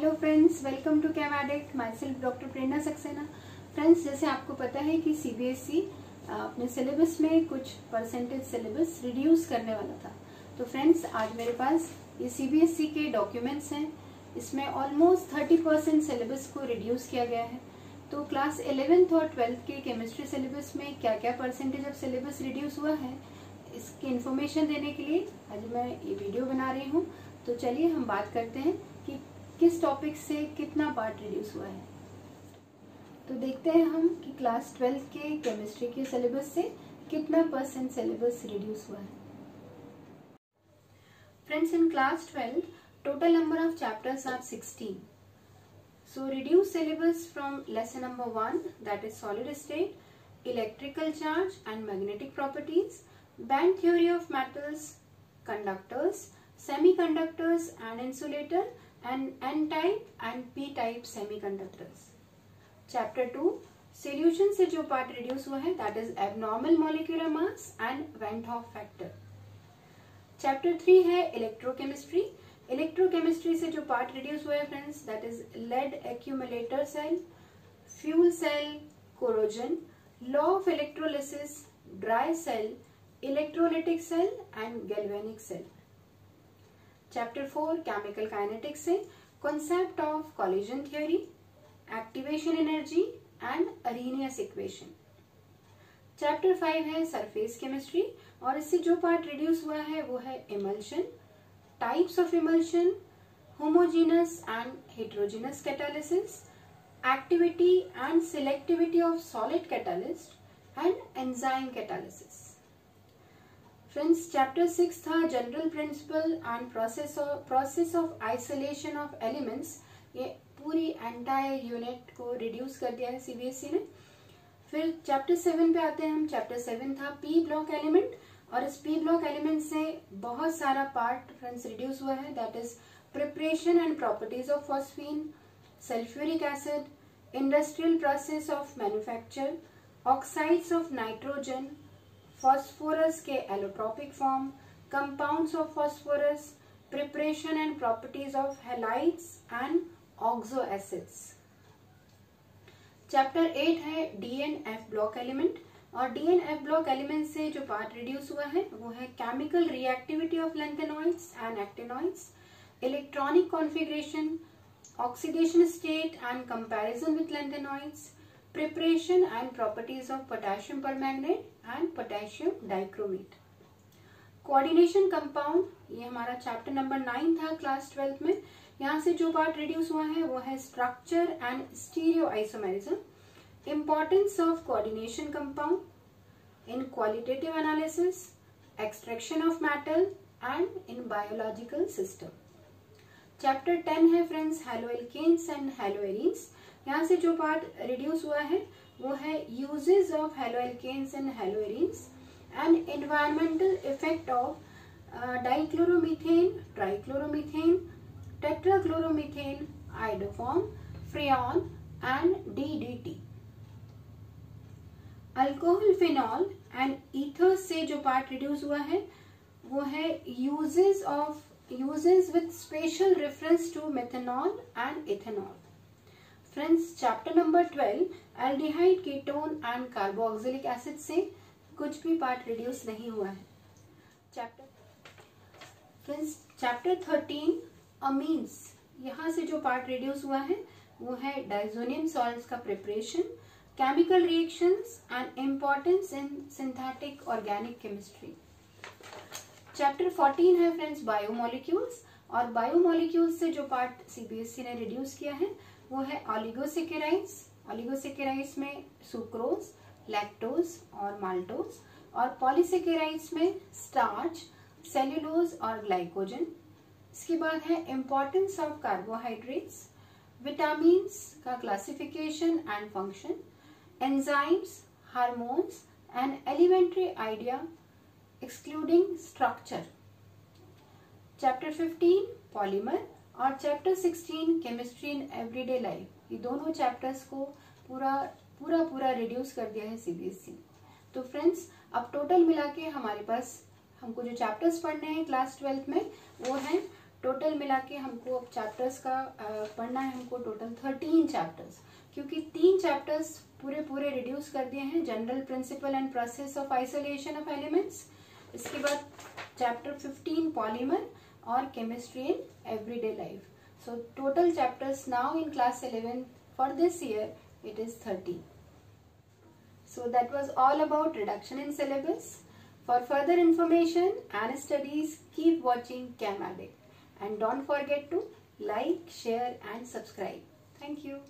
Hello friends, welcome to Chem Addict. Myself doctor Prerna Saxena. Friends, जैसे आपको पता है कि सीबीएसई अपने सिलेबस में कुछ परसेंटेज सिलेबस रिड्यूस करने वाला था। तो फ्रेंड्स, आज मेरे पास ये सीबीएसई के डॉक्यूमेंट्स हैं। इसमें ऑलमोस्ट 30% सिलेबस को रिड्यूस किया गया है। तो क्लास 11th और 12th के केमिस्ट्री सिलेबस में क्या क्या परसेंटेज ऑफ सिलेबस रिड्यूस हुआ है, इसकी इन्फॉर्मेशन देने के लिए आज मैं ये वीडियो बना रही हूँ। तो चलिए हम बात करते हैं कि किस टॉपिक से कितना पार्ट रिड्यूस हुआ है। तो देखते हैं हम कि क्लास 12th के केमिस्ट्री के सिलेबस से कितना परसेंट सिलेबस रिड्यूस हुआ है। Friends, in class 12 total number of chapters are 16. So reduce syllabus from lesson number 1, that is solid state, electrical charge and magnetic properties, band theory of metals, conductors, semiconductors and insulator, and N-type and P-type semiconductors. Chapter 2, solution से जो part reduce हुआ है, that is abnormal molecular mass and Van Hoff factor. Chapter 3 है electrochemistry. Electrochemistry से जो part reduce हुआ है friends, that is lead accumulator cell, fuel cell, corrosion, law of electrolysis, dry cell, electrolytic cell and galvanic cell. Chapter 4 chemical kinetics से concept of collision theory, activation energy and Arrhenius equation. Chapter 5 है surface chemistry और इससे जो part reduce हुआ है वो है emulsion, types of emulsion, homogeneous and heterogeneous catalysis, activity and selectivity of solid catalyst and enzyme catalysis. Friends, chapter 6 था general principle and process of isolation of elements. ये पूरी entire unit को reduce कर दिया है सीबीएसई ने। फिर chapter 7 पे आते हैं हम। चैप्टर 7 था पी ब्लॉक एलिमेंट और इस पी ब्लॉक एलिमेंट से बहुत सारा पार्ट फ्रेंड्स रिड्यूस हुआ है, that is preparation and properties of phosphine, sulphuric acid, industrial process of manufacture, oxides of nitrogen, phosphorus के allotropic form, compounds of phosphorus, preparation and properties of halides and oxo acids. Chapter 8 है d and f block element और d and f block element से जो part reduce हुआ है वो है chemical reactivity of lanthanoids and actinoids, electronic configuration, oxidation state and comparison with lanthanoids, preparation and properties of potassium permanganate and potassium dichromate. Coordination compound, ये हमारा chapter number 9 था class 12th में। यहाँ से जो पार्ट रिड्यूस हुआ है वो है structure and stereo isomerism, importance of coordination compound in qualitative analysis, extraction of metal and in biological system. Chapter 10 है friends haloalkanes and haloarenes। यहाँ से जो पार्ट रिड्यूस हुआ है वो है uses of haloalkanes and haloarenes and environmental effect of dichloromethane, trichloromethane, tetrachloromethane, iodoform, freon and DDT। Alcohol, phenol and ether से जो पार्ट रिड्यूस हुआ है वो है uses with special reference to methanol and ethanol. Friends, chapter number 12 aldehyde, ketone and carboxylic acid से कुछ भी part reduce नहीं हुआ है। चैप्टर 13 अमीन्स, यहाँ से जो पार्ट रिड्यूस हुआ है वो है डाइजोनियम सॉल्ट्स का preparation, chemical reactions and importance in synthetic organic chemistry। Chapter 14 है फ्रेंड्स बायोमोलिक्यूल्स और बायोमोलिक्यूल्स से जो पार्ट सीबीएसई ने रिड्यूस किया है वो है ऑलिगोसेकेराइड्स। ऑलिगोसेकेराइड्स में सुक्रोज, लैक्टोज और माल्टोज और पॉलीसेकेराइड्स में स्टार्च, सेल्यूलोज और ग्लाइकोजन। इसके बाद है इंपॉर्टेंस ऑफ कार्बोहाइड्रेट्स, विटामिन्स का classification and function, enzymes, hormones and elementary idea excluding structure। Chapter 15 polymer और Chapter 16 chemistry in everyday life। ये दोनों चैप्टर्स को पूरा रिड्यूस कर दिया है सीबीएसई। तो फ्रेंड्स, अब टोटल मिला के हमारे पास हमको जो चैप्टर्स पढ़ने हैं क्लास 12th में वो है टोटल मिला के हमको अब चैप्टर्स का पढ़ना है हमको टोटल 13 चैप्टर्स, क्योंकि 3 चैप्टर्स पूरे रिड्यूस कर दिए हैं, general principle and process of isolation of elements. इसके बाद चैप्टर 15 पॉलीमर और chemistry in everyday life. So total chapters now in class 11 for this year it is 30. So that was all about reduction in syllabus. For further information and studies, keep watching CAM Addict and don't forget to like, share and subscribe. Thank you.